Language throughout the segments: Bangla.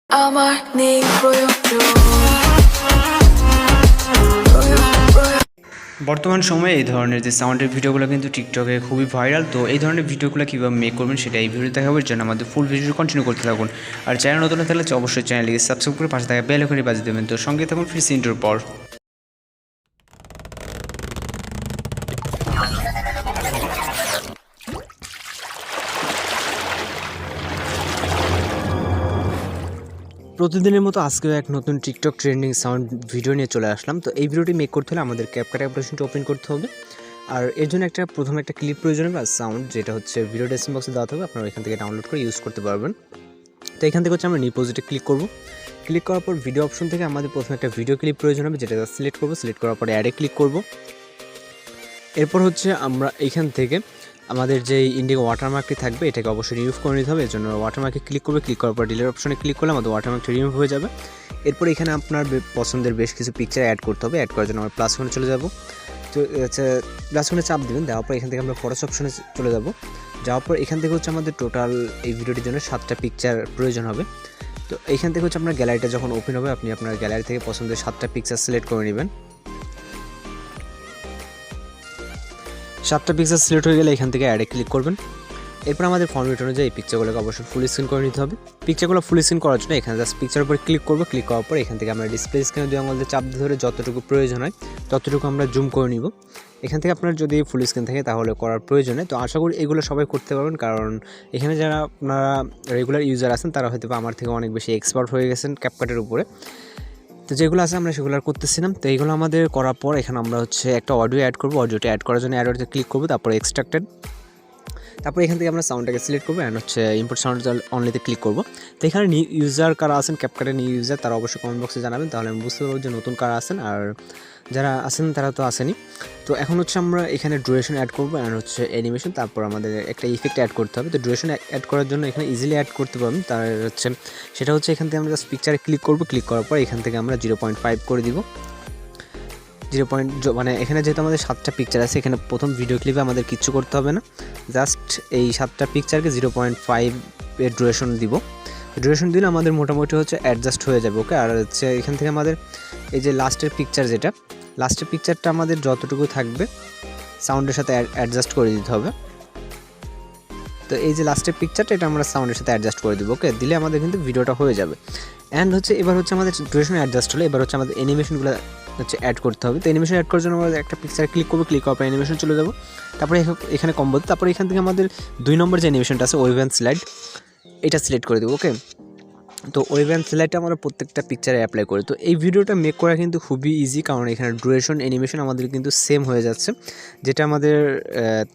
Amar Nei Proyojon. বর্তমান সময়ে এই ধরনের যে সাউন্ডের ভিডিওগুলো কিন্তু টিকটকে খুবই ভাইরাল। তো এই ধরনের ভিডিওগুলো কীভাবে মেক করবেন সেটা এই ভিডিও দেখাবার জন্য আমাদের ফুল ভিডিও কন্টিনিউ করতে থাকুন। আর চ্যানেল নতুন থাকলে অবশ্যই চ্যানেলটিকে সাবস্ক্রাইব করে পাশে থাকা বেল আইকনটি বাজিয়ে দেবেন। তো সঙ্গে থাকুন ফ্রি ইন্ট্রোর পর। প্রতিদিনের মতো আজকেও এক নতুন টিকটক ট্রেন্ডিং সাউন্ড ভিডিও নিয়ে চলে আসলাম। তো এই ভিডিওটি মেক করতে হলে আমাদের ক্যাপকাট অ্যাপ্লিকেশনটা ওপেন করতে হবে। আর এর জন্য প্রথমে একটা ক্লিপ প্রয়োজন হবে আর সাউন্ড, যেটা হচ্ছে ভিডিও ডেসক্রিপশন বক্সে দেওয়া হবে, আপনারা এখান থেকে ডাউনলোড করে ইউজ করতে পারবেন। তো এখান থেকে হচ্ছে আমরা নিউ প্রজেক্টে ক্লিক করব। ক্লিক করার পর ভিডিও অপশন থেকে আমাদের প্রথমে একটা ভিডিও ক্লিপ প্রয়োজন হবে, যেটা সিলেক্ট করব। সিলেক্ট করার পরে অ্যাডে ক্লিক করব। এরপর হচ্ছে আমরা এইখান থেকে আমাদের যে ইন্ডিগো ওয়াটারমার্কটি থাকবে এটাকে অবশ্যই রিমুভ করে নিতে হবে। এর জন্য ওয়াটারমার্কে ক্লিক করবে। ক্লিক করার পর ডিলেট অপশনে ক্লিক করলে আমাদের ওয়াটারমার্কটি রিমুভ হয়ে যাবে। এরপর এখানে আপনার পছন্দের বেশ কিছু পিকচার অ্যাড করতে হবে। অ্যাড করার জন্য আমরা প্লাস কোণে চলে যাব। তো প্লাস কোণে চাপ দেবেন। দেওয়ার পর এখান থেকে আমরা ফটোস অপশনে চলে যাব। যাওয়ার পর এখান থেকে হচ্ছে আমাদের টোটাল এই ভিডিওটির জন্য 7টা পিকচার প্রয়োজন হবে। তো এইখান থেকে হচ্ছে আপনার গ্যালারিটা যখন ওপেন হবে আপনি আপনার গ্যালারি থেকে পছন্দের 7টা পিকচার সিলেক্ট করে নেবেন। 7টা পিকচার সিলেক্ট হয়ে গেলে এখান থেকে অ্যাডে ক্লিক করবেন। এরপর আমাদের ফরম্যাট অনুযায়ী এই পিকচারগুলোকে অবশ্যই ফুল স্ক্রিন করে নিতে হবে। পিকচারগুলো ফুল স্ক্রিন করার জন্য এখানে জাস্ট পিকচারের উপর ক্লিক করব। ক্লিক করার পর এখান থেকে আমরা ডিসপ্লে স্ক্রিনে দিয়ে আমাদের চাপ ধরে যতটুকু প্রয়োজন হয় ততটুকু আমরা জুম করে নিব। এখান থেকে আপনার যদি ফুল স্ক্রিন থাকে তাহলে করার প্রয়োজন নেই। তো আশা করি এগুলো সবাই করতে পারবেন, কারণ এখানে যারা আপনারা রেগুলার ইউজার আছেন তারা হয়তো আমার থেকে অনেক বেশি এক্সপার্ট হয়ে গেছেন ক্যাপকাটের উপরে। তো যেগুলো আছে আমরা সেগুলো আর করতেছিলাম। তো এইগুলো আমাদের করার পর এখানে আমরা হচ্ছে একটা অডিও অ্যাড করবো। অডিওটা অ্যাড করার জন্য অ্যাডতে ক্লিক করবো, তারপরে এক্সট্রাক্টেড। তারপর এখান থেকে আমরা সাউন্ডটাকে সিলেক্ট করবো অ্যান্ড হচ্ছে ইম্পোর্ট সাউন্ড অনলিতে ক্লিক করবো। তো এখানে নিউ ইউজার কারা আছেন, ক্যাপকাটের নিউ ইউজার, তারা অবশ্যই কমেন্ট বক্সে জানাবেন, তাহলে আমি বুঝতে পারবো যে নতুন কারা আছেন। আর যারা আছেন তারা তো আসেনি। তো এখন হচ্ছে আমরা এখানে ডুরেশন অ্যাড করবো অ্যান্ড হচ্ছে অ্যানিমেশন, তারপর আমাদের একটা ইফেক্ট অ্যাড করতে হবে। তো ডুরেশন অ্যাড করার জন্য এখানে ইজিলি অ্যাড করতে পারবেন। তার হচ্ছে সেটা হচ্ছে এখান থেকে আমরা জাস্ট পিকচারে ক্লিক করবো। ক্লিক করার পর এখান থেকে আমরা 0.5 করে দিব। মানে এখানে যেহেতু আমাদের 7টা পিকচার আছে, এখানে প্রথম ভিডিও ক্লিপে আমাদের কিচ্ছু করতে হবে না, জাস্ট এই 7টা পিকচারকে 0.5 এর ডুরেশন দিব। ডুরেশন দিলে আমাদের মোটামুটি হচ্ছে অ্যাডজাস্ট হয়ে যাবে। ওকে, আর হচ্ছে এখান থেকে আমাদের এই যে লাস্টের পিকচারটা আমাদের যতটুকু থাকবে সাউন্ডের সাথে অ্যাডজাস্ট করে দিতে হবে। তো এই যে লাস্টের পিকচারটা এটা আমরা সাউন্ডের সাথে অ্যাডজাস্ট করে দিব। ওকে, দিলে আমাদের কিন্তু ভিডিওটা হয়ে যাবে। অ্যান্ড হচ্ছে এবার হচ্ছে আমাদের ডুরেশন অ্যাডজাস্ট হলে এবার হচ্ছে আমাদের অ্যানিমেশনগুলো হচ্ছে অ্যাড করতে হবে। তো অ্যানিমেশন অ্যাড করার জন্য আমরা একটা পিকচার ক্লিক করবো। ক্লিক করার পর অ্যানিমেশন চলে যাবো। তারপরে এখানে কম্বো, তারপরে এখান থেকে আমাদের 2 নম্বর যে অ্যানিমেশনটা আছে ওয়েভ অ্যান্ড স্লাইড, এটা সিলেক্ট করে দেবো। ওকে, তো ওয়েভ অ্যান্ড স্লাইডটা আমরা প্রত্যেকটা পিকচারে অ্যাপ্লাই করি। তো এই ভিডিওটা মেক করা কিন্তু খুবই ইজি, কারণ এখানে ডুরেশন অ্যানিমেশন আমাদের কিন্তু সেম হয়ে যাচ্ছে, যেটা আমাদের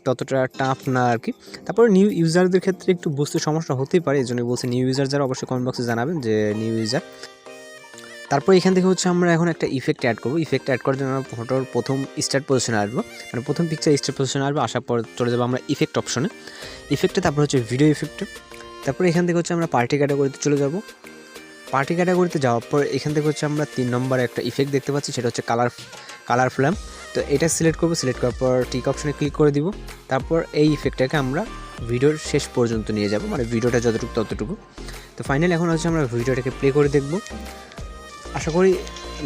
ততটা টাফ না আর কি। তারপরে নিউ ইউজারদের ক্ষেত্রে একটু বুঝতে সমস্যা হতেই পারে, এই জন্য বলছি নিউ ইউজার যারা অবশ্যই কমেন্ট বক্সে জানাবেন যে নিউ ইউজার। তারপর এখান থেকে হচ্ছে আমরা এখন একটা ইফেক্ট অ্যাড করবো। ইফেক্ট অ্যাড করার জন্য আমরা ফটোর প্রথম স্টার্ট পজিশনে আসবো, মানে প্রথম পিকচার স্টার্ট পজিশনে আসবো। আসার পর চলে যাবো আমরা ইফেক্ট অপশনে, ইফেক্টে, তারপর হচ্ছে ভিডিও ইফেক্টে। তারপর এখান থেকে হচ্ছে আমরা পার্টি ক্যাটাগরিতে চলে যাব। পার্টি ক্যাটাগরিতে যাওয়ার পর এখান থেকে হচ্ছে আমরা 3 নম্বরে একটা ইফেক্ট দেখতে পাচ্ছি, সেটা হচ্ছে কালার ফ্ল্যাম। তো এটা সিলেক্ট করবো। সিলেক্ট করার পর টিক অপশনে ক্লিক করে দিব। তারপর এই ইফেক্টটাকে আমরা ভিডিওর শেষ পর্যন্ত নিয়ে যাব, মানে ভিডিওটা যতটুকু ততটুকু। তো ফাইনালি এখন হচ্ছে আমরা ভিডিওটাকে প্লে করে দেখব। আশা করি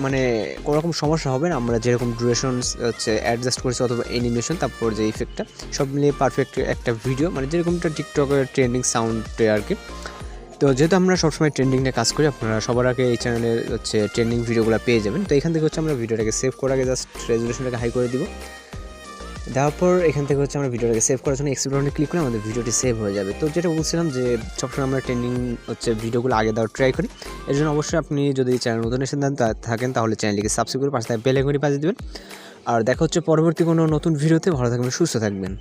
মানে কোনোরকম সমস্যা হবে না। আমরা যেরকম ডুরেশন হচ্ছে অ্যাডজাস্ট করেছি অথবা অ্যানিমেশন, তারপর যে ইফেক্টটা, সব মিলিয়ে পারফেক্ট একটা ভিডিও, মানে যেরকমটা টিকটকের ট্রেন্ডিং সাউন্ডে আর কি। তো যেহেতু আমরা সবসময় ট্রেন্ডিং নিয়ে কাজ করি, আপনারা সবার আগে এই চ্যানেলের হচ্ছে ট্রেন্ডিং ভিডিওগুলো পেয়ে যাবেন। তো এখান থেকে হচ্ছে আমরা ভিডিওটাকে সেভ করার আগে জাস্ট রেজুলেশনটাকে হাই করে দিব। দেওয়ার পর এখান থেকে হচ্ছে আমরা ভিডিওটাকে সেভ করার জন্য এক্সপোর্ট বাটনে ক্লিক করে আমাদের ভিডিওটি সেভ হয়ে যাবে। তো যেটা বলছিলাম যে সবসময় আমরা ট্রেন্ডিং হচ্ছে ভিডিওগুলো আগে দেওয়ার ট্রাই করি। এর জন্য অবশ্যই আপনি যদি চ্যানেল নতুন এসে থাকেন তাহলে চ্যানেলটিকে সাবস্ক্রাইব করে পাশে বেল আইকনটি বাজিয়ে দেবেন। আর দেখা হচ্ছে পরবর্তী কোনো নতুন ভিডিওতে। ভালো থাকবেন, সুস্থ থাকবেন।